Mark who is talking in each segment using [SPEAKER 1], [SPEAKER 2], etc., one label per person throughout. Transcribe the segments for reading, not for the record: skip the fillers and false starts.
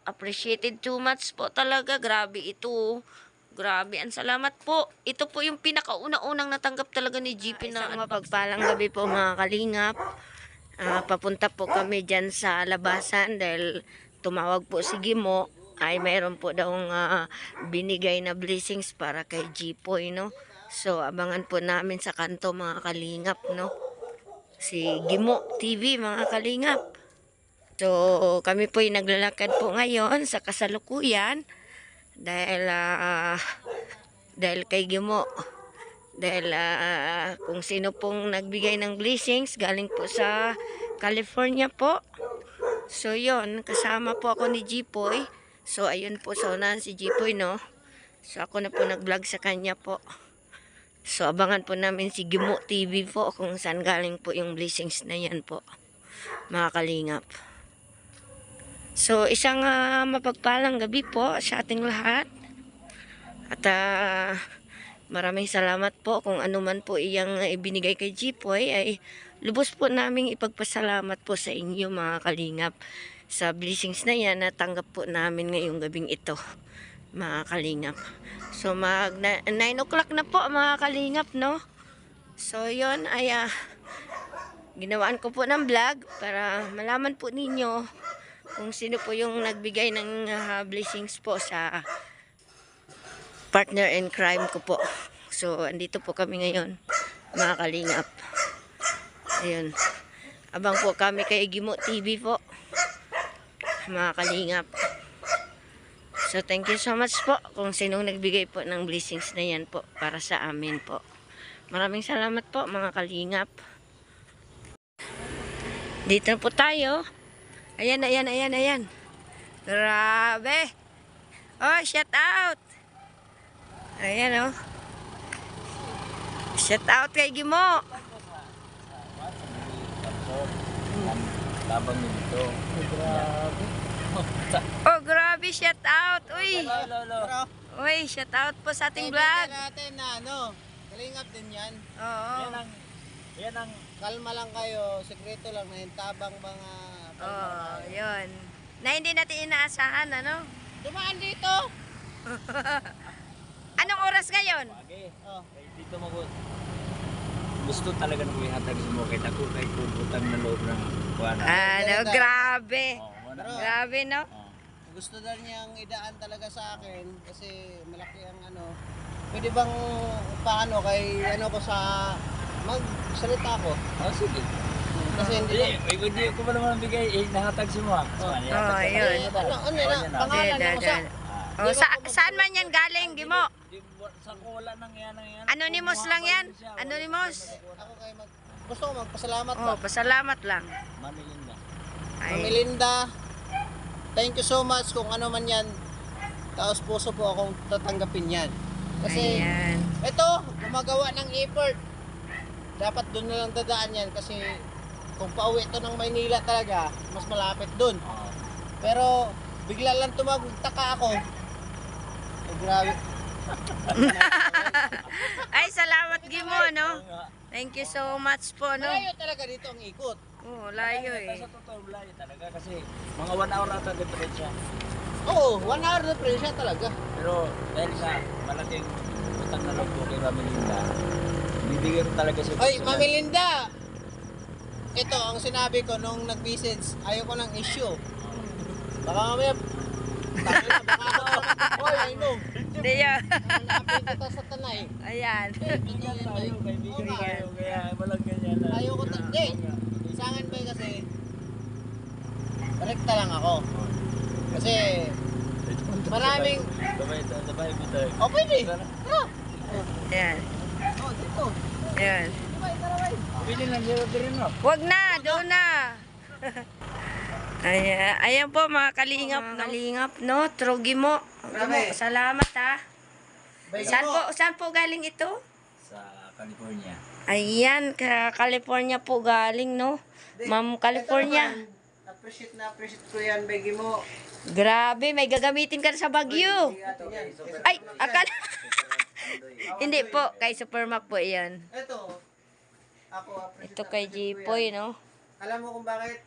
[SPEAKER 1] Appreciated too much po talaga. Grabe ito. Grabe, ang salamat po. Ito po yung pinakauna-unang natanggap talaga ni GP na isang mapagpalang gabi po mga kalingap. Papunta po kami dyan sa labasan dahil tumawag po si Gimo. Ay mayroon po daw binigay na blessings para kay Jipoy, no? So, abangan po namin sa kanto mga kalingap, no? Si Gimo TV mga kalingap. So, kami po yung naglalakad po ngayon sa kasalukuyan dahil kay Gimo. Dahil kung sino pong nagbigay ng blessings galing po sa California po. So, yon kasama po ako ni Jipoy. So, ayun po sa unahan si Jipoy, no? So, ako na po nag-vlog sa kanya po. So, abangan po namin si Gimo TV po kung saan galing po yung blessings na yan po, mga kalingap. So, isang mapagpalang gabi po sa ating lahat. At maraming salamat po kung ano man po iyang ibinigay kay Jipoy ay lubos po naming ipagpasalamat po sa inyo mga kalingap sa blessings na yan na tanggap po namin ngayong gabing ito mga kalingap. So mag 9 o'clock na po mga kalingap, no? So yon ay ginawaan ko po ng vlog para malaman po ninyo kung sino po yung nagbigay ng blessings po sa partner in crime ko po. So andito po kami ngayon mga kalingap. Ayun, abang po kami kay Gimo TV po mga kalingap. So thank you so much po kung sinong nagbigay po ng blessings na yan po para sa amin po. Maraming salamat po mga kalingap. Dito po tayo. Ayan, ayan, ayan, ayan. Grabe. Oh, shout out. Ayan, oh. Shout out kay Gimo.
[SPEAKER 2] Tabang nito. Grabe.
[SPEAKER 1] Oh, grabe, shout out. Uy.
[SPEAKER 2] Lolo.
[SPEAKER 1] Uy, shout out po sa ating vlog.
[SPEAKER 3] Natin na kalingap din yan.
[SPEAKER 1] Oo.
[SPEAKER 2] Yan ang
[SPEAKER 3] Kalma lang kayo, sekreto lang na hintabang mga
[SPEAKER 1] Oh, yun. Na hindi natin inaasahan, ano?
[SPEAKER 3] dumaan dito.
[SPEAKER 1] Anong oras ngayon?
[SPEAKER 2] bagay.
[SPEAKER 3] Oh.
[SPEAKER 2] Kaya dito mo gusto talaga nang ihatag mo kay ako kay kubutang na loob ng kuwan.
[SPEAKER 1] Grabe.
[SPEAKER 3] Pero,
[SPEAKER 1] Grabe, no?
[SPEAKER 3] gusto na niyang idaan talaga sa akin kasi malaki ang Pwede bang paano kay ko sa magsalita ko?
[SPEAKER 2] Oh, sige.
[SPEAKER 3] Kasi
[SPEAKER 2] Hindi ko pa naman bigay nahatag si mo.
[SPEAKER 1] Ayun.
[SPEAKER 3] Pangalan mo sa
[SPEAKER 1] Oh, saan man yan galing, Gimo?
[SPEAKER 2] Sa wala nang yan.
[SPEAKER 1] Anonymous lang yan? Anonymous?
[SPEAKER 3] ako kay gusto ko magpasalamat
[SPEAKER 1] Oh,
[SPEAKER 3] ba?
[SPEAKER 1] pasalamat lang.
[SPEAKER 2] Mamilinda.
[SPEAKER 3] Ma'am
[SPEAKER 1] Ay,
[SPEAKER 3] Melinda, thank you so much kung ano man yan. Taos puso po akong tatanggapin yan. Kasi
[SPEAKER 1] ayan.
[SPEAKER 3] ito, gumagawa ng effort. Dapat doon na lang dadaan yan kasi kung pauwi ito ng Maynila talaga, mas malapit doon. Pero bigla lang tumagtaka ako. Eh, grabe.
[SPEAKER 1] Ay, salamat, Gimo, no? Thank you so much po, no?
[SPEAKER 3] Malayo talaga dito ang ikot.
[SPEAKER 1] Oh, layo eh.
[SPEAKER 2] Sa totoo layo talaga kasi mga 1 hour ata diferensya.
[SPEAKER 3] Oo, 1 hour na siya talaga.
[SPEAKER 2] Pero dahil sa malaking utang na loob ko kay Mamilinda, bibigyan talaga siya.
[SPEAKER 3] Oy, Ma'am Melinda! Ito ang sinabi ko nung nag-message, ayaw ko ng issue. Baka mamaya, tayo na baka hoy, ano?
[SPEAKER 1] Hindi yan.
[SPEAKER 3] Napin kita sa tanay.
[SPEAKER 1] Ayan.
[SPEAKER 2] Kaibigan tayo, kaibigan tayo, kaya walang ganyan na.
[SPEAKER 3] Ayaw ko hindi. Sangan ba kasi, rekta lang ako. Kasi, maraming,
[SPEAKER 2] Sabay mo tayo.
[SPEAKER 3] oh pwede.
[SPEAKER 1] Ayan.
[SPEAKER 3] Oh, dito.
[SPEAKER 1] Ayan.
[SPEAKER 2] Pili lang zero rin no?
[SPEAKER 1] Wag na, doon na. Ayan, ayan po mga kalingap, kalingap, no? Trogi mo. Salamat ha. Saan po galing ito?
[SPEAKER 2] Sa California.
[SPEAKER 1] Ayan, California po galing, no? Ma'am California.
[SPEAKER 3] Appreciate ko yan, Begi mo.
[SPEAKER 1] Grabe, may gagamitin ka na sa Baguio. Ay, akala. Hindi po, kay Supermac po yan.
[SPEAKER 3] Ito, ako appreciate.
[SPEAKER 1] Ito kay Jipoy, no?
[SPEAKER 3] Alam mo kung bakit?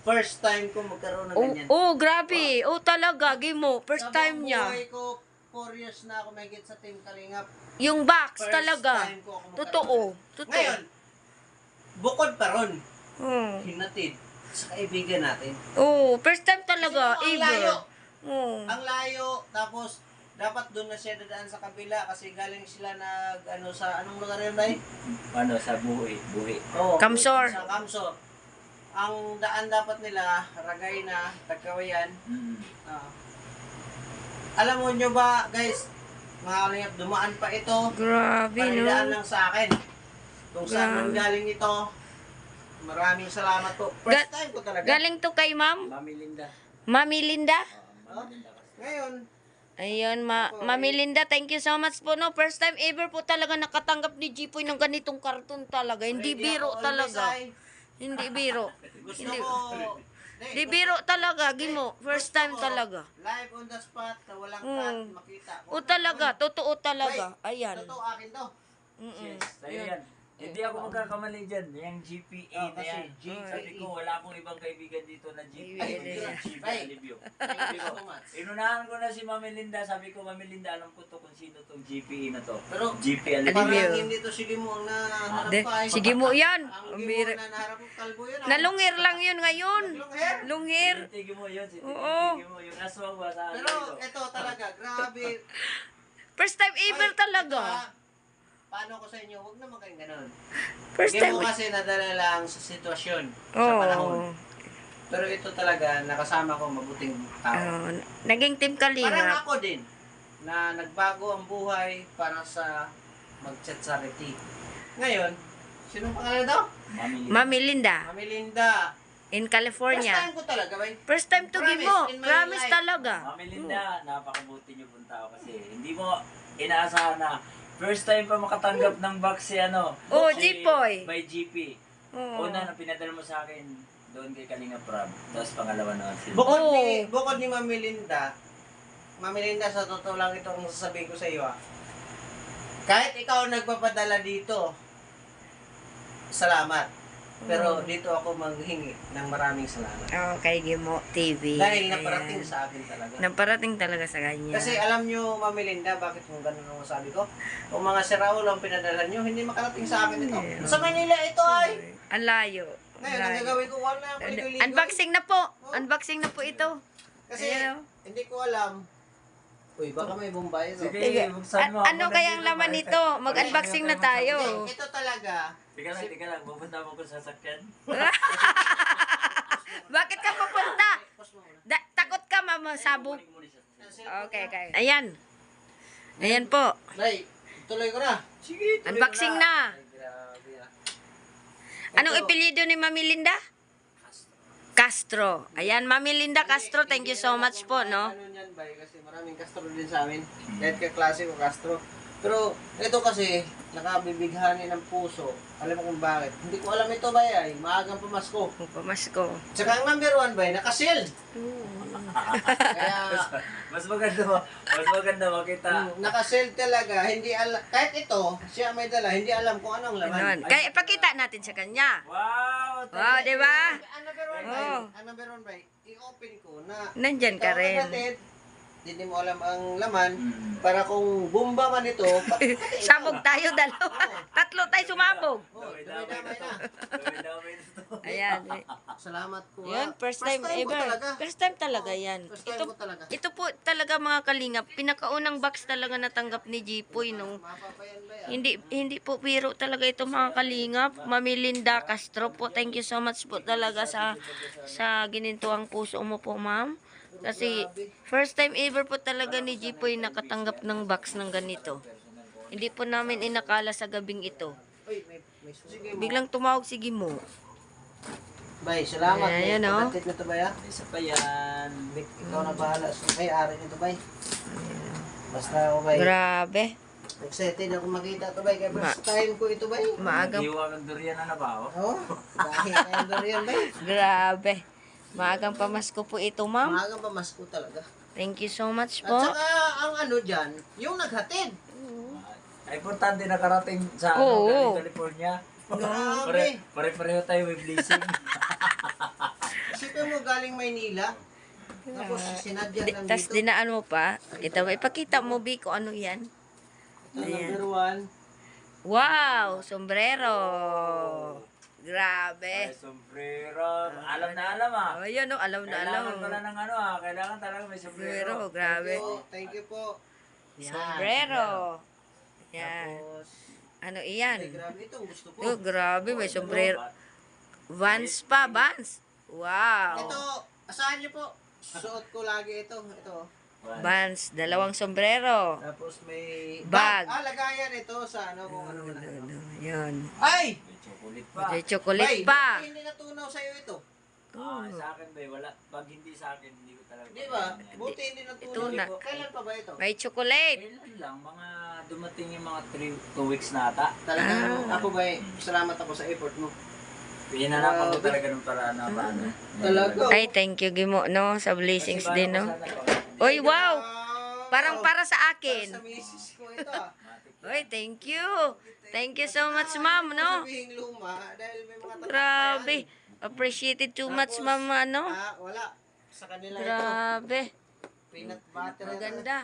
[SPEAKER 3] first time ko magkaroon ng
[SPEAKER 1] Oh,
[SPEAKER 3] ganyan.
[SPEAKER 1] grabe. Oh, talaga, Gimo. First
[SPEAKER 3] Sa
[SPEAKER 1] time
[SPEAKER 3] buong
[SPEAKER 1] niya.
[SPEAKER 3] buhay ko, 4 years na ako may sa Team Kalingap.
[SPEAKER 1] Yung box,
[SPEAKER 3] First
[SPEAKER 1] talaga.
[SPEAKER 3] time ko ako magkaroon.
[SPEAKER 1] Totoo. Totoo.
[SPEAKER 3] Ngayon, bukod pa ron,
[SPEAKER 1] Oh.
[SPEAKER 3] hinatid sa kaibigan natin.
[SPEAKER 1] Oh, first time talaga.
[SPEAKER 3] Kasi ang layo.
[SPEAKER 1] Oh.
[SPEAKER 3] Ang layo, tapos dapat doon na siya dadaan sa kabila kasi galing sila sa anong lugar yun ba?
[SPEAKER 2] Ano, sa buhi.
[SPEAKER 3] Oh,
[SPEAKER 1] Kamsor.
[SPEAKER 3] Sa Kamsor. Ang daan dapat nila, Ragay na, Tagkawayan. Ah. Alam mo nyo ba, guys, mga kalingap, dumaan pa ito.
[SPEAKER 1] Grabe,
[SPEAKER 3] Paridaan
[SPEAKER 1] no?
[SPEAKER 3] lang sa akin. Kung saan man galing ito, maraming salamat po. First time ko talaga.
[SPEAKER 1] Galing to kay ma'am?
[SPEAKER 2] Mami Linda.
[SPEAKER 1] Mami Linda?
[SPEAKER 2] Mami Linda.
[SPEAKER 3] Ngayon,
[SPEAKER 1] Ayun, Mami Linda, thank you so much po, no? First time ever po talaga nakatanggap ni Jipoy ng ganitong karton talaga. Hindi
[SPEAKER 3] ready
[SPEAKER 1] biro
[SPEAKER 3] ako always,
[SPEAKER 1] talaga.
[SPEAKER 3] ay.
[SPEAKER 1] Hindi biro.
[SPEAKER 3] Gusto
[SPEAKER 1] Hindi,
[SPEAKER 3] ko,
[SPEAKER 1] hindi biro talaga, Gimo. First time talaga.
[SPEAKER 3] live on the spot, na walang
[SPEAKER 1] Mm.
[SPEAKER 3] cut, makita.
[SPEAKER 1] O talaga, totoo talaga. Ayan.
[SPEAKER 3] Totoo akin to.
[SPEAKER 1] Mm-mm.
[SPEAKER 2] Yes, sa'yo yan. Hindi ako magkakamali dyan. Yung GPA na
[SPEAKER 3] kasi
[SPEAKER 2] yan.
[SPEAKER 3] GPA.
[SPEAKER 2] Sabi ko, wala akong ibang kaibigan dito na GPA.
[SPEAKER 1] Ay,
[SPEAKER 2] Kundi
[SPEAKER 1] ay,
[SPEAKER 2] si GPA
[SPEAKER 3] ay.
[SPEAKER 2] Alibio.
[SPEAKER 3] Thank you so much.
[SPEAKER 2] Inunahan ko na si Mami Linda. Sabi ko, Mami Linda, alam ko to kung sino tong GPA na to.
[SPEAKER 3] Pero,
[SPEAKER 2] GPA
[SPEAKER 1] Alibio.
[SPEAKER 2] Alibio.
[SPEAKER 3] parang hindi to sige mo ang naharap
[SPEAKER 1] De,
[SPEAKER 3] pa. eh.
[SPEAKER 1] sige mo yan.
[SPEAKER 3] Ang
[SPEAKER 1] Ang
[SPEAKER 3] gimo
[SPEAKER 1] bira.
[SPEAKER 3] na naharap ko, kalbo yun. ah.
[SPEAKER 1] Nalungir lang yun ngayon.
[SPEAKER 3] Long hair.
[SPEAKER 1] Lungir.
[SPEAKER 2] Tigi mo yun.
[SPEAKER 1] Oo.
[SPEAKER 2] Tigi mo. Yung aswang ba sa
[SPEAKER 3] Pero,
[SPEAKER 2] ano?
[SPEAKER 3] ito talaga, grabe.
[SPEAKER 1] First time ever
[SPEAKER 3] Ay,
[SPEAKER 1] talaga.
[SPEAKER 3] ito, ah, paano ko sa inyo, huwag naman kayong ganun.
[SPEAKER 1] First
[SPEAKER 3] Hindi
[SPEAKER 1] time.
[SPEAKER 3] mo kasi nadala lang sa sitwasyon, sa
[SPEAKER 1] Oo.
[SPEAKER 3] panahon. Pero ito talaga, nakasama ko mabuting tao.
[SPEAKER 1] Oh, naging team
[SPEAKER 3] Parang
[SPEAKER 1] Kalingap.
[SPEAKER 3] ako din, na nagbago ang buhay para sa mag-chat charity. Ngayon, sinong pangalan daw?
[SPEAKER 2] Mami Linda.
[SPEAKER 1] Mami Linda,
[SPEAKER 3] Mami Linda.
[SPEAKER 1] in
[SPEAKER 3] First
[SPEAKER 1] California.
[SPEAKER 3] time ko talaga, bay.
[SPEAKER 1] First time to
[SPEAKER 3] Promise,
[SPEAKER 1] Gimo.
[SPEAKER 3] in my
[SPEAKER 1] Promise
[SPEAKER 3] life.
[SPEAKER 1] talaga.
[SPEAKER 2] Mami Linda, napakabuti niyo pong tao kasi hindi mo inaasahan na first time pa makatanggap ng box si ano.
[SPEAKER 1] Oh,
[SPEAKER 2] si-
[SPEAKER 1] Jipoy.
[SPEAKER 2] By GP.
[SPEAKER 1] Oo.
[SPEAKER 2] Una na pinadala mo sa akin doon kay Kalinga Prab. Tapos pangalawa na si
[SPEAKER 3] Bukod ni Mami Linda, sa totoo lang itong sasabihin ko sa iyo, ah. Kahit ikaw nagpapadala dito, salamat. Pero dito ako maghingi ng maraming salamat.
[SPEAKER 1] Oh, kay Gimo TV.
[SPEAKER 3] Dahil
[SPEAKER 1] Ayan.
[SPEAKER 3] naparating sa akin talaga.
[SPEAKER 1] Naparating talaga sa kanya.
[SPEAKER 3] Kasi alam nyo, Mami Linda, bakit kung ganun ang sabi ko? Kung mga si Raul ang pinadala nyo, hindi makarating sa akin ito.
[SPEAKER 1] Yeah.
[SPEAKER 3] Sa Manila ito ay.
[SPEAKER 1] Ang layo.
[SPEAKER 3] Ngayon, ang gagawin ko, wala akong ligo-ligo.
[SPEAKER 1] Unboxing na po. Unboxing na po ito.
[SPEAKER 3] Kasi
[SPEAKER 1] Ayan, oh.
[SPEAKER 3] hindi ko alam. Uy, baka may Bombay. No?
[SPEAKER 2] Sige,
[SPEAKER 1] Sige.
[SPEAKER 2] buksan mo.
[SPEAKER 1] Ano
[SPEAKER 2] Ako
[SPEAKER 1] kaya ang
[SPEAKER 2] nandito,
[SPEAKER 1] laman
[SPEAKER 2] bakit?
[SPEAKER 1] nito? Mag-unboxing na tayo.
[SPEAKER 3] Hindi, ito talaga.
[SPEAKER 2] Tika lang, pupunta mo ko sa sakyan.
[SPEAKER 1] Bakit ka pupunta?
[SPEAKER 3] Pause mo muna.
[SPEAKER 1] Takot ka, mama, sabog.
[SPEAKER 2] Kunin mo na siya.
[SPEAKER 1] Okay, okay. Ayan. Ayan po.
[SPEAKER 3] Nay, tuloy ko na.
[SPEAKER 2] Sige, tuloy mo
[SPEAKER 1] Unboxing na.
[SPEAKER 3] Ay, grabe ah.
[SPEAKER 1] Anong
[SPEAKER 3] Ito,
[SPEAKER 1] ipelyido ni Mami Linda? Castro. Ayan, Mami Linda Castro, thank you so much po, no?
[SPEAKER 3] Ano yan, bay? Kasi maraming Castro din sa amin. Kahit kaklase ko Castro. Pero ito kasi, nakabibighani ng puso. Alam mo kung bakit. Hindi ko alam ito, bay, ay. Maagang pamasko.
[SPEAKER 1] Pamasko.
[SPEAKER 3] Tsaka ang number 1, bay, nakasil. Kaya,
[SPEAKER 2] Mas maganda makita.
[SPEAKER 3] nakasil talaga. Hindi alam, kahit ito, siya may dala, hindi alam kung anong laman.
[SPEAKER 1] Ganon. Kaya ipakita natin sa kanya.
[SPEAKER 2] Wow!
[SPEAKER 1] Wow, di ba?
[SPEAKER 3] Ang number 1, bay,
[SPEAKER 1] Oh.
[SPEAKER 3] ang number 1, bay, i-open ko na
[SPEAKER 1] Nandyan ka
[SPEAKER 3] ikaw
[SPEAKER 1] rin.
[SPEAKER 3] natin, hindi mo alam ang laman,
[SPEAKER 2] Mm.
[SPEAKER 3] para kung bumba man ito,
[SPEAKER 1] Sabog tayo dalawa. Tatlo tayo sumabog.
[SPEAKER 3] Oh,
[SPEAKER 2] Damay na
[SPEAKER 3] damay
[SPEAKER 2] to.
[SPEAKER 3] na.
[SPEAKER 2] Damay na to.
[SPEAKER 1] Ayan.
[SPEAKER 3] Salamat po.
[SPEAKER 1] Yan, first time
[SPEAKER 3] ko
[SPEAKER 1] ever.
[SPEAKER 3] talaga.
[SPEAKER 1] First time talaga yan.
[SPEAKER 3] First time
[SPEAKER 1] Ito,
[SPEAKER 3] ko talaga.
[SPEAKER 1] ito po talaga mga kalingap. Pinakaunang box talaga natanggap ni Jipoy nung
[SPEAKER 3] Mapapayan ba yan?
[SPEAKER 1] hindi po biro talaga ito mga kalingap. Mami Linda Castro po. Thank you so much po talaga sa ginintuang puso mo po, ma'am. Kasi first time ever po talaga ni Jipoy nakatanggap ng box ng ganito. Hindi po namin inakala sa gabing ito.
[SPEAKER 3] Uy, may susi mo.
[SPEAKER 1] Biglang tumawag si Gimo.
[SPEAKER 3] Bay, salamat.
[SPEAKER 1] Ayan,
[SPEAKER 3] May
[SPEAKER 1] oh.
[SPEAKER 3] pagkatit na to ba ya?
[SPEAKER 2] Isa pa yan.
[SPEAKER 3] Vic, ikaw na bahala. So, may-ari nito, bay. Basta ako, bay.
[SPEAKER 1] Grabe.
[SPEAKER 3] Excited ako makita to, bay. Kaya first time ko ito, bay.
[SPEAKER 1] Maagang,
[SPEAKER 2] Hiwa ng durian na ba? Oh?
[SPEAKER 3] Oo. Dahil tayo doon yan, bay.
[SPEAKER 1] grabe. Maagang pamasko po ito, ma'am.
[SPEAKER 3] Umagang pamasko talaga.
[SPEAKER 1] Thank you so much
[SPEAKER 3] At
[SPEAKER 1] po.
[SPEAKER 3] saka, ang ano dyan, yung naghatid.
[SPEAKER 2] Ay, importante nakarating sa
[SPEAKER 1] Oo.
[SPEAKER 2] galing California.
[SPEAKER 3] Grabe.
[SPEAKER 2] Pare-pareho tayo may blessing.
[SPEAKER 3] Isipin mo galing Maynila. Tapos sinadya lang
[SPEAKER 1] Tas
[SPEAKER 3] dito.
[SPEAKER 1] dinaan mo pa. Ipakita mo, Bi, kung ano yan.
[SPEAKER 3] Ito number 1.
[SPEAKER 1] Wow! Sombrero! Grabe.
[SPEAKER 2] Sombrero. Alam na alam ah.
[SPEAKER 1] Oh, yan o, alam na alam.
[SPEAKER 2] Kailangan pala ng ano ah. Kailangan talaga may sombrero.
[SPEAKER 1] Sombrero, grabe.
[SPEAKER 3] Thank you po. Yan.
[SPEAKER 1] Sombrero. Yan.
[SPEAKER 3] Tapos,
[SPEAKER 1] Ano iyan?
[SPEAKER 3] ay grabe ito, gusto ko.
[SPEAKER 1] Oh, grabe, may sombrero. Vans pa, Vans. Wow.
[SPEAKER 3] Ito, asahan niyo po. Suot ko lagi ito. Ito.
[SPEAKER 1] Vans, dalawang sombrero.
[SPEAKER 3] Tapos may
[SPEAKER 1] Bag.
[SPEAKER 3] Lagayan ito sa ano kung ano man.
[SPEAKER 1] Yun.
[SPEAKER 3] Ay!
[SPEAKER 2] May chocolate pa.
[SPEAKER 1] May chocolate
[SPEAKER 3] Bay,
[SPEAKER 1] pa.
[SPEAKER 3] Hindi natunaw sa'yo ito.
[SPEAKER 2] Sa akin ba wala. Pag hindi sa akin, hindi ko talaga.
[SPEAKER 3] Di ba? Buti hindi natunaw.
[SPEAKER 1] Ito na.
[SPEAKER 3] Kailan pa ba ito?
[SPEAKER 1] May chocolate.
[SPEAKER 2] Kailan lang, mga dumating yung mga 2 weeks na ata.
[SPEAKER 3] Talagang ako ba salamat ako sa effort mo.
[SPEAKER 2] Pinanapan ko talaga ng paraan na paano.
[SPEAKER 3] Talaga.
[SPEAKER 1] Ay, thank you, Gimo, no? Sa blessings din, no? Uy, wow! Parang para sa
[SPEAKER 3] Sa
[SPEAKER 1] akin.
[SPEAKER 3] misis ko ito ah.
[SPEAKER 1] Uy, thank you. Thank you so much, ma'am, no?
[SPEAKER 3] Sabihin luma dahil may mga tatak
[SPEAKER 1] Grabe. Appreciated too much, ma'am, ano?
[SPEAKER 3] wala. Sa kanila ito.
[SPEAKER 1] Grabe.
[SPEAKER 3] Peanut butter.
[SPEAKER 1] Maganda.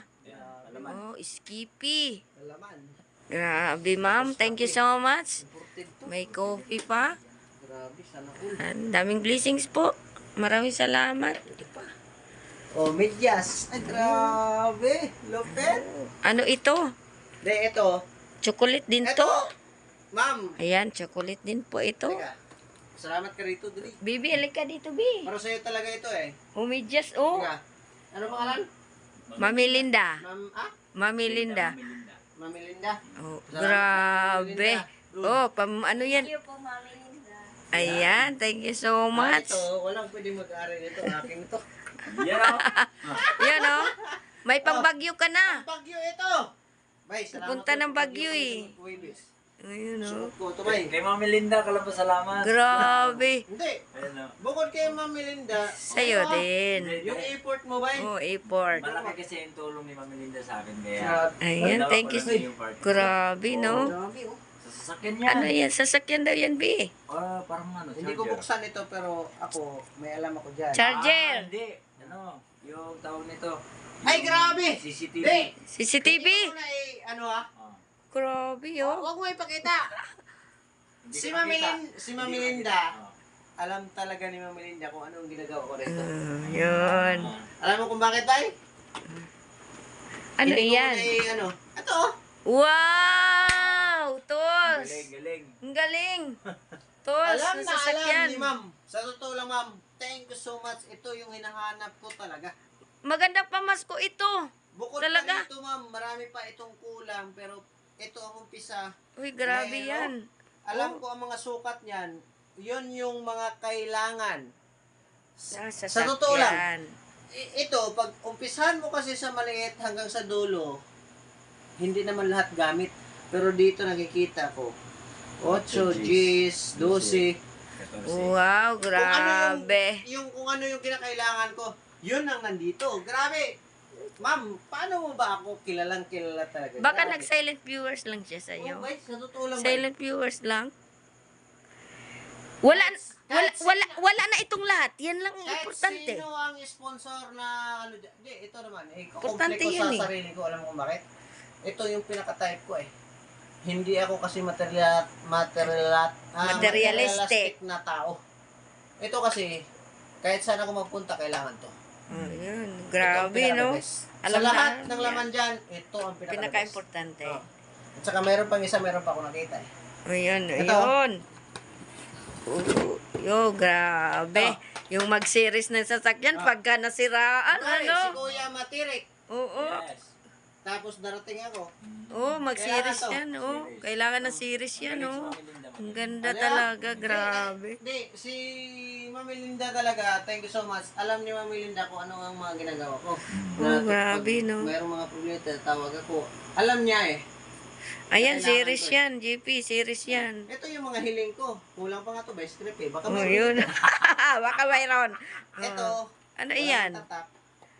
[SPEAKER 2] Alaman.
[SPEAKER 1] Oh, Skippy.
[SPEAKER 3] Alaman.
[SPEAKER 1] Grabe, ma'am. Thank you so much.
[SPEAKER 3] Imported to.
[SPEAKER 1] May coffee pa.
[SPEAKER 3] Grabe, sana all.
[SPEAKER 1] Ang daming blessings po. Maraming salamat.
[SPEAKER 3] Oh, medyas. Ay, grabe. Lupet.
[SPEAKER 1] Ano ito?
[SPEAKER 3] De, ito.
[SPEAKER 1] Chocolate din
[SPEAKER 3] Ito.
[SPEAKER 1] to.
[SPEAKER 3] Ma'am.
[SPEAKER 1] Ayan, chocolate din po ito.
[SPEAKER 3] Teka. Salamat ka rito, Dri.
[SPEAKER 1] Bibi, alika dito, Bi.
[SPEAKER 3] Para sa'yo talaga ito eh.
[SPEAKER 1] Umidyas, oh.
[SPEAKER 3] Teka. Ano pangalan?
[SPEAKER 1] Mami Linda. Mami Linda.
[SPEAKER 2] Melinda.
[SPEAKER 3] Mami Linda.
[SPEAKER 1] Oh,
[SPEAKER 3] Salamat,
[SPEAKER 1] grabe.
[SPEAKER 3] Mami Linda.
[SPEAKER 1] Oh, ano yan? Ayan, thank you so much.
[SPEAKER 3] Ito, walang pwede mag-aaral nito. Aking ito.
[SPEAKER 2] Yan ako.
[SPEAKER 1] Yan, oh. May pangbagyo ka na.
[SPEAKER 3] Bagyo ito. Bay, salamat.
[SPEAKER 1] Punta
[SPEAKER 3] po
[SPEAKER 1] ng
[SPEAKER 3] sa
[SPEAKER 1] Bagyo, eh.
[SPEAKER 3] Kuwibis.
[SPEAKER 1] Ayun, oh.
[SPEAKER 3] Suot ko ito, bay.
[SPEAKER 2] Kay Mami Linda, kalang pasalamat.
[SPEAKER 1] Grabe.
[SPEAKER 3] Hindi.
[SPEAKER 2] Ayun o.
[SPEAKER 3] Bukod kay Mami Linda.
[SPEAKER 1] Sa'yo
[SPEAKER 3] ano,
[SPEAKER 1] din.
[SPEAKER 3] Yung effort mo, bay.
[SPEAKER 1] Oh, airport.
[SPEAKER 2] Malaki kasi yung tulong ni Mami Linda sa akin. Kaya,
[SPEAKER 1] Ayan,
[SPEAKER 2] ginawa
[SPEAKER 1] thank
[SPEAKER 2] ko
[SPEAKER 1] you.
[SPEAKER 2] lang yung part ko.
[SPEAKER 1] Grabe, no?
[SPEAKER 3] Grabe, oh.
[SPEAKER 2] Sa sasakyan niya.
[SPEAKER 1] Ano yan? Sasakyan daw yan, Bi.
[SPEAKER 2] Parang ano,
[SPEAKER 3] Hindi ko
[SPEAKER 2] charger.
[SPEAKER 3] buksan ito pero ako, may alam ako dyan.
[SPEAKER 1] Charger.
[SPEAKER 2] Hindi. Ano, yung tawag nito.
[SPEAKER 3] Ay, grabe!
[SPEAKER 2] CCTV.
[SPEAKER 3] Hindi!
[SPEAKER 1] CCTV.
[SPEAKER 3] Hindi ko na ano ah.
[SPEAKER 2] Oh.
[SPEAKER 1] Grabe, oh.
[SPEAKER 3] Huwag mo ipakita.
[SPEAKER 2] Hindi
[SPEAKER 3] Si
[SPEAKER 2] ko
[SPEAKER 3] Mami
[SPEAKER 2] makita.
[SPEAKER 3] Si Mami
[SPEAKER 2] Hindi ko
[SPEAKER 3] Linda.
[SPEAKER 2] makita. Oh.
[SPEAKER 3] Alam talaga ni Mami Linda kung anong ginagawa ko rito.
[SPEAKER 1] Yun.
[SPEAKER 3] Alam mo kung bakit, bay?
[SPEAKER 1] Ano
[SPEAKER 3] Hindi ko
[SPEAKER 1] yan?
[SPEAKER 3] na ano. Ito oh.
[SPEAKER 1] Wow! Tos!
[SPEAKER 2] Galing.
[SPEAKER 1] Ang galing! Tos,
[SPEAKER 3] Alam na
[SPEAKER 1] sasakyan.
[SPEAKER 3] alam ni ma'am. Sa totoo lang, ma'am. Thank you so much. Ito yung hinahanap ko talaga.
[SPEAKER 1] Magandang pamasko ito.
[SPEAKER 3] Bukod
[SPEAKER 1] Talaga?
[SPEAKER 3] pa dito, ma'am, marami pa itong kulang. Pero ito ang umpisa.
[SPEAKER 1] Uy, grabe
[SPEAKER 3] Meron.
[SPEAKER 1] yan.
[SPEAKER 3] Alam ko ang mga sukat niyan. Yun yung mga kailangan.
[SPEAKER 1] Sa
[SPEAKER 3] totoo lang.
[SPEAKER 1] sasakyan.
[SPEAKER 3] Ito, pag umpisahan mo kasi sa maliit hanggang sa dulo, hindi naman lahat gamit. Pero dito nakikita ko, 8 Gs, 12.
[SPEAKER 2] 14.
[SPEAKER 1] Wow,
[SPEAKER 3] Kung ano
[SPEAKER 1] grabe.
[SPEAKER 3] kung ano yung kinakailangan ko, yun ang nandito. Grabe. Ma'am, paano mo ba ako kilalang kilala talaga?
[SPEAKER 1] Baka
[SPEAKER 3] Grabe.
[SPEAKER 1] nag-silent viewers lang siya sa'yo.
[SPEAKER 3] Oh, wait, sa totoo lang.
[SPEAKER 1] Silent viewers lang. Wala na itong lahat. Yan lang ang
[SPEAKER 3] Kahit
[SPEAKER 1] importante.
[SPEAKER 3] sino ang sponsor na ano dyan. Hindi, ito naman.
[SPEAKER 1] Importante
[SPEAKER 3] Komple ko
[SPEAKER 1] yun,
[SPEAKER 3] sa
[SPEAKER 1] eh.
[SPEAKER 3] sarili ko. Alam mo kung bakit? Ito yung pinaka-type ko eh. Hindi ako kasi materialistic na tao. Ito kasi, kahit saan ako magpunta, kailangan to.
[SPEAKER 1] Oh, yun.
[SPEAKER 3] Ito ang
[SPEAKER 1] Grabe, no?
[SPEAKER 3] pinaka-best. Sa
[SPEAKER 1] Alam
[SPEAKER 3] lahat
[SPEAKER 1] na,
[SPEAKER 3] ng
[SPEAKER 1] yan.
[SPEAKER 3] laman dyan, ito ang pinaka-best.
[SPEAKER 1] Pinaka-importante.
[SPEAKER 3] Oh. At saka meron pang isa, meron pa ako nakita eh.
[SPEAKER 1] O, yun.
[SPEAKER 3] Ito.
[SPEAKER 1] Yun. Yo, grabe. Yung mag-series ng sasakyan, pagka nasiraan,
[SPEAKER 3] Kunwari,
[SPEAKER 1] ano?
[SPEAKER 3] si Kuya Matirik.
[SPEAKER 1] Oo.
[SPEAKER 2] Yes.
[SPEAKER 3] Tapos darating ako.
[SPEAKER 1] Oo, mag-series
[SPEAKER 3] Kailangan to.
[SPEAKER 1] yan. Oo, kailangan ng series yan. Oo.
[SPEAKER 2] Mami Linda,
[SPEAKER 1] Ang
[SPEAKER 2] magaling.
[SPEAKER 1] ganda
[SPEAKER 3] Ano?
[SPEAKER 1] talaga, grabe.
[SPEAKER 3] Hindi, si Mami Linda talaga, thank you so much. Alam ni Mami Linda kung ano ang mga ginagawa ko.
[SPEAKER 1] Oh, grabe, no?
[SPEAKER 3] Mayroong mga problema, tawag ako. Alam niya eh.
[SPEAKER 1] Ayan,
[SPEAKER 3] Kailangan
[SPEAKER 1] series
[SPEAKER 3] ko.
[SPEAKER 1] yan. GP, series yan.
[SPEAKER 3] Ito yung mga hiling ko. Kulang pa nga to by script eh. Baka
[SPEAKER 1] Oh,
[SPEAKER 3] mayroon.
[SPEAKER 1] yun. Baka mayroon.
[SPEAKER 3] Ito.
[SPEAKER 1] Ano
[SPEAKER 3] walang
[SPEAKER 1] iyan?
[SPEAKER 3] tatak.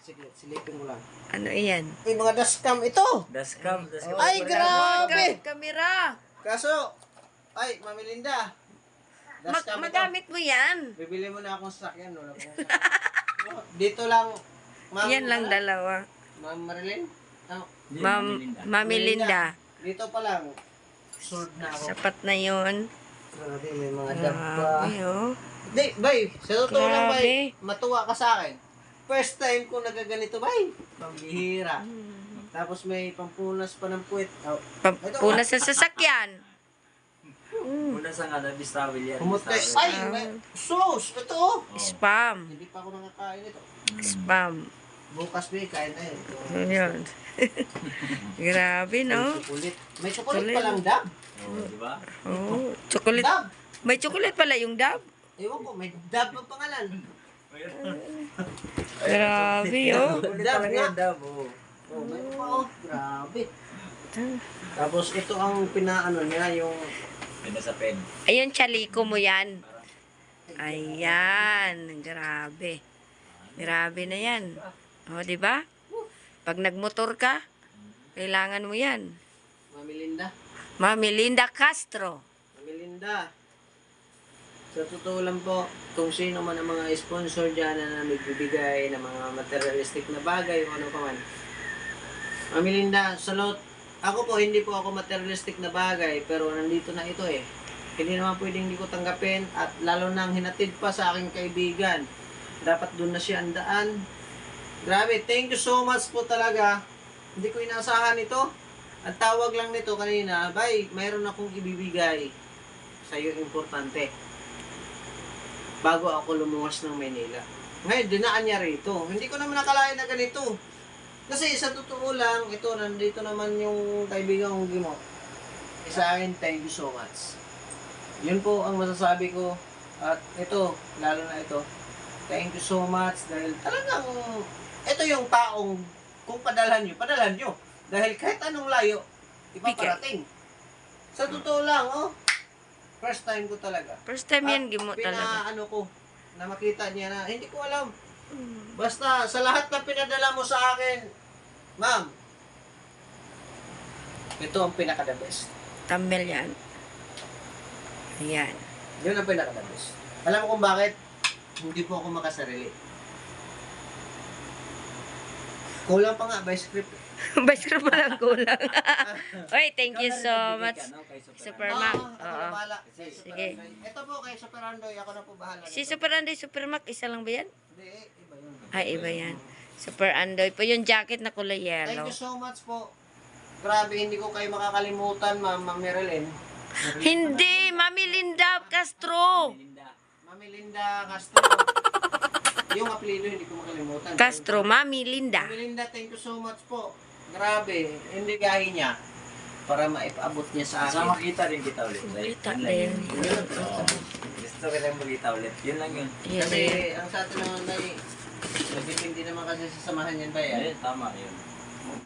[SPEAKER 3] Sige, silipin mo lang.
[SPEAKER 1] Ano iyan?
[SPEAKER 3] Ay, mga dashcam ito.
[SPEAKER 2] Dashcam.
[SPEAKER 3] Ay, grabe.
[SPEAKER 1] Kamera.
[SPEAKER 3] Kaso, ay, Mami Linda.
[SPEAKER 1] magamit mo yan.
[SPEAKER 3] Bibili mo na akong sasakyan. Wala akong sasakyan. Oh, dito lang.
[SPEAKER 1] Yan lang
[SPEAKER 3] ano?
[SPEAKER 1] dalawa.
[SPEAKER 3] Ma'am Marilyn? Oh,
[SPEAKER 1] Mami Linda.
[SPEAKER 3] dito pa lang. Sold na ako.
[SPEAKER 1] Sapat na yun.
[SPEAKER 3] Grabe, may mga dab pa.
[SPEAKER 1] Grabe, oh.
[SPEAKER 3] Hindi, bay. Sa totoo lang, bay.
[SPEAKER 1] Grabe.
[SPEAKER 3] Matuwa ka sa akin. First time ko nagaganito, bay. Pambihira. Tapos may pampunas pa ng puwet. Oh.
[SPEAKER 1] Punas sa sasakyan.
[SPEAKER 2] Una sa nga, nabistawil yan.
[SPEAKER 3] Pumutay.
[SPEAKER 2] nabistawil.
[SPEAKER 3] Ay, may sauce. Ito, oh.
[SPEAKER 1] Spam.
[SPEAKER 3] Hindi pa ako nakakain ito.
[SPEAKER 1] Spam.
[SPEAKER 3] Bukas, bay, kain tayo.
[SPEAKER 1] Yun. Grabe, no?
[SPEAKER 3] Chocolate. May chocolate
[SPEAKER 1] Chocolate.
[SPEAKER 3] pa lang, dab.
[SPEAKER 2] Oh, di ba?
[SPEAKER 1] Oh, chocolate.
[SPEAKER 3] Dab.
[SPEAKER 1] May chocolate pala yung dab.
[SPEAKER 3] Ewan ko, may dab ang pangalan.
[SPEAKER 1] Grabe, oh.
[SPEAKER 2] Ulit
[SPEAKER 3] Dab
[SPEAKER 2] talaga
[SPEAKER 3] nga.
[SPEAKER 2] yan, dab. Oh.
[SPEAKER 3] Oh, may pa, oh. Grabe. Tapos ito ang pinaano niya, yung
[SPEAKER 2] May nasa pen.
[SPEAKER 1] Ayun, chaliko mo yan. Ayan. Grabe. Grabe na yan. O, di ba? Pag nagmotor ka, kailangan mo yan.
[SPEAKER 3] Mami Linda.
[SPEAKER 1] Mami Linda Castro.
[SPEAKER 3] Mami Linda. Sa totoo lang po, kung sino man ang mga sponsor dyan na nagbibigay ng mga materialistic na bagay o ano pa man. Mami Linda, salot. Ako po, hindi po ako materialistic na bagay, pero nandito na ito eh. Hindi naman pwedeng hindi ko tanggapin at lalo nang hinatid pa sa aking kaibigan. Dapat doon na siya andaan. Grabe, thank you so much po talaga. Hindi ko inasahan ito. Ang tawag lang nito kanina, bay, mayroon akong ibibigay sa iyo importante. Bago ako lumuwas ng Maynila. Ngayon, dinaan niya rito. Hindi ko naman nakalain na ganito. Kasi sa totoo lang, ito, nandito naman yung kaibigan kong Gimo. Sa akin, thank you so much. Yun po ang masasabi ko. At ito, lalo na ito, thank you so much dahil talagang ito yung taong kung padalhan nyo. Dahil kahit anong layo, ipaparating. Sa totoo lang, oh, first time ko talaga.
[SPEAKER 1] First time yan,
[SPEAKER 3] At
[SPEAKER 1] gimo talaga.
[SPEAKER 3] Pinaano ko, na makita niya na, hindi ko alam. Basta, sa lahat na pinadala mo sa akin, ma'am, ito ang pinaka-the best.
[SPEAKER 1] Thumbnail yan. Ayan.
[SPEAKER 3] Yun ang pinaka-the best. Alam mo kung bakit? Hindi po ako makasarili. Kulang pa nga by script.
[SPEAKER 1] Basta pa lang kulang. Oy, thank you so much. Super Mac.
[SPEAKER 3] Ako na
[SPEAKER 1] Oo.
[SPEAKER 3] bahala.
[SPEAKER 1] Sige.
[SPEAKER 3] Ito po kay Super Andoy, ako na po bahala.
[SPEAKER 1] Si Super Andoy, Super Mac, isa lang ba yan?
[SPEAKER 3] Hindi, iba yun.
[SPEAKER 1] Ay, iba yan. Super Andoy po yung jacket na kulay
[SPEAKER 3] Thank
[SPEAKER 1] yellow.
[SPEAKER 3] you so much po. Grabe, hindi ko kayo makakalimutan, Ma'am Marilyn.
[SPEAKER 1] Hindi, Mami Linda Castro.
[SPEAKER 3] Mami Linda Castro. Yung apelido hindi ko makalimutan.
[SPEAKER 1] Castro, Mami Linda.
[SPEAKER 3] Mami Linda, thank you so much po. Grabe, hindi gahi niya para maipaabot niya sa
[SPEAKER 2] Sa
[SPEAKER 3] akin.
[SPEAKER 2] makita rin kita ulit.
[SPEAKER 1] Makita
[SPEAKER 2] Yun lang
[SPEAKER 1] din.
[SPEAKER 2] yun. Oo. Gusto ko rin magkita ulit. Yun lang yun.
[SPEAKER 3] Kasi ang sa atin naman ay nagdipindi naman kasi sa samahan yan ba yan?
[SPEAKER 2] Eh, tama yun.